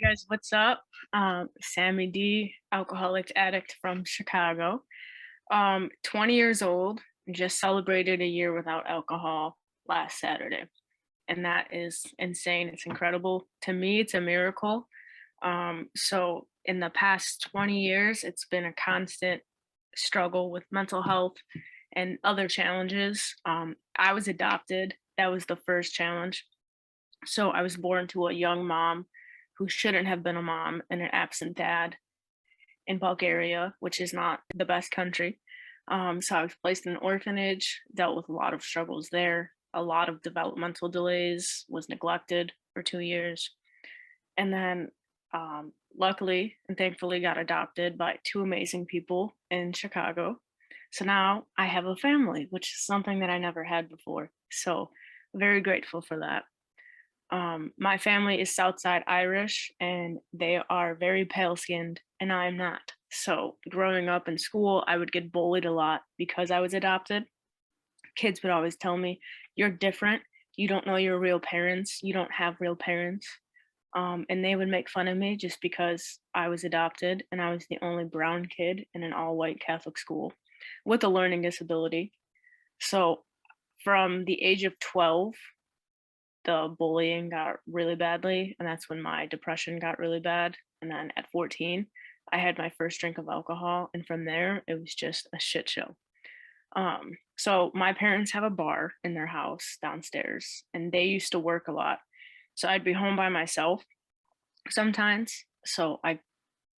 guys, what's up? Sammie D, alcoholic addict from Chicago. 20 years old, just celebrated a year without alcohol last Saturday. And that is insane. It's incredible. To me, it's a miracle. So in the past 20 years, it's been a constant struggle with mental health and other challenges. I was adopted. That was the first challenge. So I was born to a young mom who shouldn't have been a mom and an absent dad in Bulgaria, which is not the best country. So I was placed in an orphanage, dealt with a lot of struggles there, a lot of developmental delays, was neglected for 2 years. And then luckily and thankfully got adopted by two amazing people in Chicago. So now I have a family, which is something that I never had before. So very grateful for that. My family is Southside Irish and they are very pale skinned, and I am not. So, growing up in school, I would get bullied a lot because I was adopted. Kids would always tell me, "You're different. You don't know your real parents. You don't have real parents." And they would make fun of me just because I was adopted and I was the only brown kid in an all white Catholic school with a learning disability. So, from the age of 12, the bullying got really badly, and that's when my depression got really bad. And then at 14, I had my first drink of alcohol, and from there, it was just a shit show. So my parents have a bar in their house downstairs, and they used to work a lot. So I'd be home by myself sometimes. So I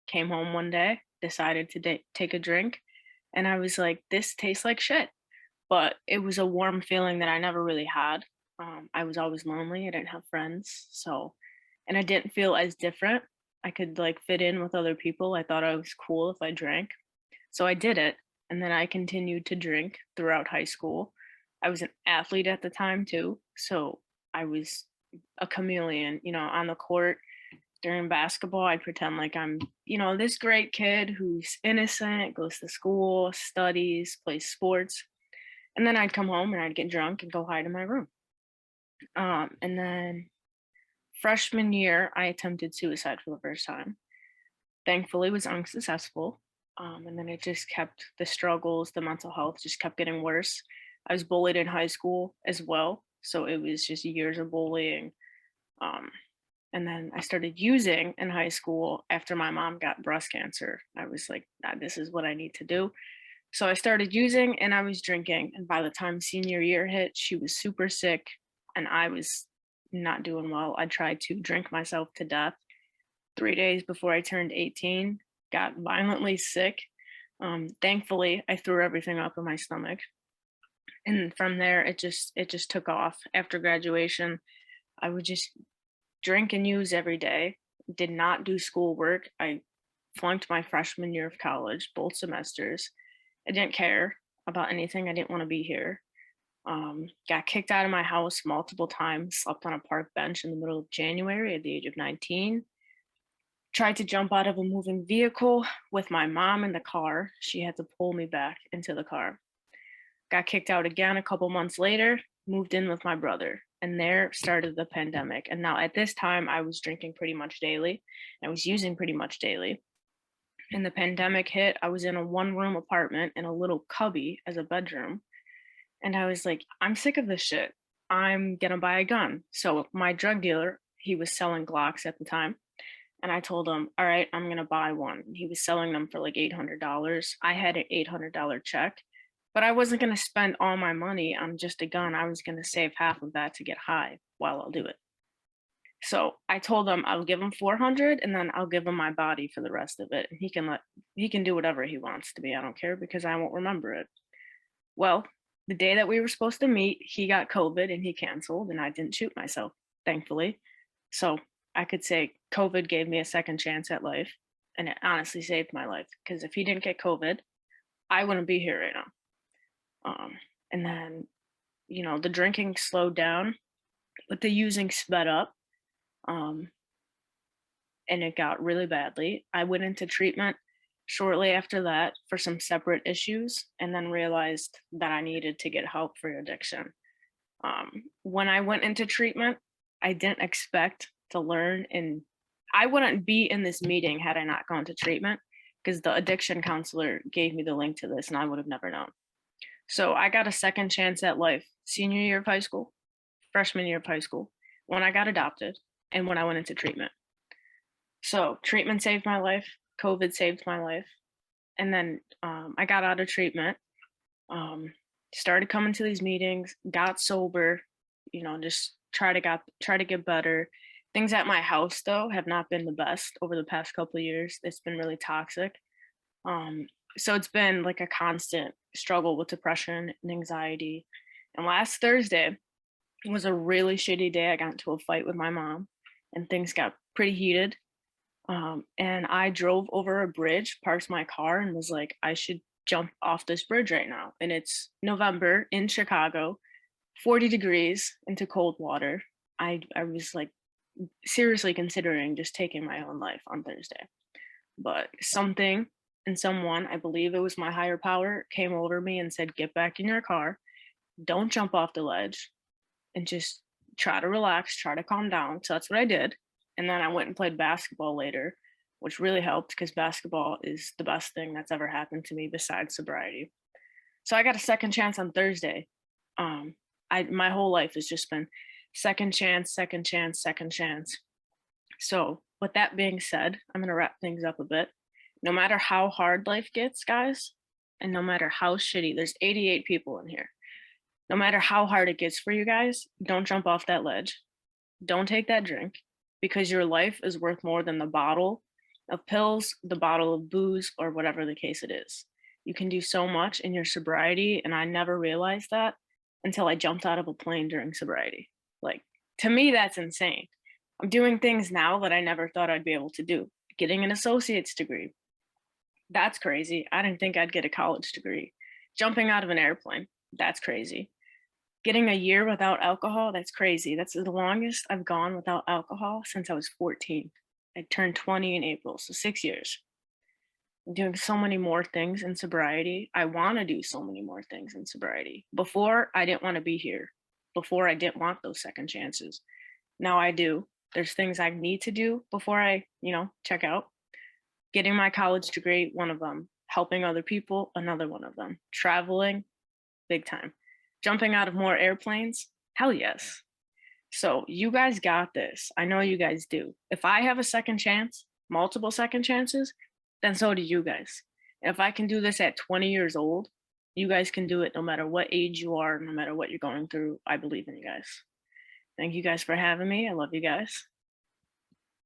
came home one day, decided to take a drink, and I was like, "This tastes like shit." But it was a warm feeling that I never really had. I was always lonely. I didn't have friends, so and I didn't feel as different. I could like fit in with other people. I thought I was cool if I drank. So I did it, and then I continued to drink throughout high school. I was an athlete at the time too, so I was a chameleon, on the court during basketball. I'd pretend like I'm, this great kid who's innocent, goes to school, studies, plays sports. And then I'd come home and I'd get drunk and go hide in my room. And then freshman year, I attempted suicide for the first time. Thankfully, was unsuccessful. And then it just kept the struggles, the mental health just kept getting worse. I was bullied in high school as well. So it was just years of bullying. Um, and then I started using in high school after my mom got breast cancer. I was like, "Nah, this is what I need to do." So I started using and I was drinking. And by the time senior year hit, she was super sick and I was not doing well. I tried to drink myself to death 3 days before I turned 18, got violently sick. Thankfully, I threw everything up in my stomach. And from there, it just took off. After graduation, I would just drink and use every day, did not do schoolwork. I flunked my freshman year of college, both semesters. I didn't care about anything. I didn't want to be here. Got kicked out of my house multiple times, slept on a park bench in the middle of January at the age of 19. Tried to jump out of a moving vehicle with my mom in the car. She had to pull me back into the car. Got kicked out again a couple months later, moved in with my brother. And there started the pandemic. And now at this time, I was drinking pretty much daily. I was using pretty much daily. And the pandemic hit, I was in a one-room apartment in a little cubby as a bedroom. And I was like, "I'm sick of this shit. I'm gonna buy a gun." So my drug dealer, he was selling Glocks at the time. And I told him, "All right, I'm gonna buy one." He was selling them for like $800. I had an $800 check, but I wasn't gonna spend all my money on just a gun. I was gonna save half of that to get high while I'll do it. So I told him I'll give him 400 and then I'll give him my body for the rest of it. And he can do whatever he wants to me. I don't care because I won't remember it. Well, the day that we were supposed to meet, he got COVID and he canceled and I didn't shoot myself, thankfully. So I could say COVID gave me a second chance at life and it honestly saved my life because if he didn't get COVID, I wouldn't be here right now. And then, the drinking slowed down, but the using sped up. Um, and it got really badly. I went into treatment shortly after that for some separate issues and then realized that I needed to get help for addiction. When I went into treatment, I didn't expect to learn in I wouldn't be in this meeting had I not gone to treatment because the addiction counselor gave me the link to this and I would have never known. So I got a second chance at life senior year of high school, freshman year of high school, when I got adopted, and when I went into treatment. So treatment saved my life, COVID saved my life. And then I got out of treatment, um, started coming to these meetings, got sober, just try to get better. Things at my house though have not been the best over the past couple of years. It's been really toxic. Um, so it's been like a constant struggle with depression and anxiety. And last Thursday was a really shitty day. I got into a fight with my mom and things got pretty heated. And I drove over a bridge, parked my car, and was like, I should jump off this bridge right now. And it's November in Chicago, 40 degrees into cold water. I was like seriously considering just taking my own life on Thursday. But something and someone, I believe it was my higher power, came over me and said, get back in your car, don't jump off the ledge, and just try to relax, try to calm down. So that's what I did. And then I went and played basketball later, which really helped because basketball is the best thing that's ever happened to me besides sobriety. So I got a second chance on Thursday. I my whole life has just been second chance, second chance, second chance. So with that being said, I'm gonna wrap things up a bit. No matter how hard life gets, guys, and no matter how shitty, there's 88 people in here. No matter how hard it gets for you guys, don't jump off that ledge. Don't take that drink because your life is worth more than the bottle of pills, the bottle of booze, or whatever the case it is. You can do so much in your sobriety, and I never realized that until I jumped out of a plane during sobriety. Like, to me, that's insane. I'm doing things now that I never thought I'd be able to do. Getting an associate's degree. That's crazy. I didn't think I'd get a college degree. Jumping out of an airplane. That's crazy. Getting a year without alcohol, that's crazy. That's the longest I've gone without alcohol since I was 14. I turned 20 in April, so 6 years. I'm doing so many more things in sobriety. I want to do so many more things in sobriety. Before, I didn't want to be here. Before, I didn't want those second chances. Now I do. There's things I need to do before I, check out. Getting my college degree, one of them. Helping other people, another one of them. Traveling, big time. Jumping out of more airplanes, hell yes. So you guys got this. I know you guys do. If I have a second chance, multiple second chances, then so do you guys. If I can do this at 20 years old, you guys can do it no matter what age you are, no matter what you're going through. I believe in you guys. Thank you guys for having me. I love you guys.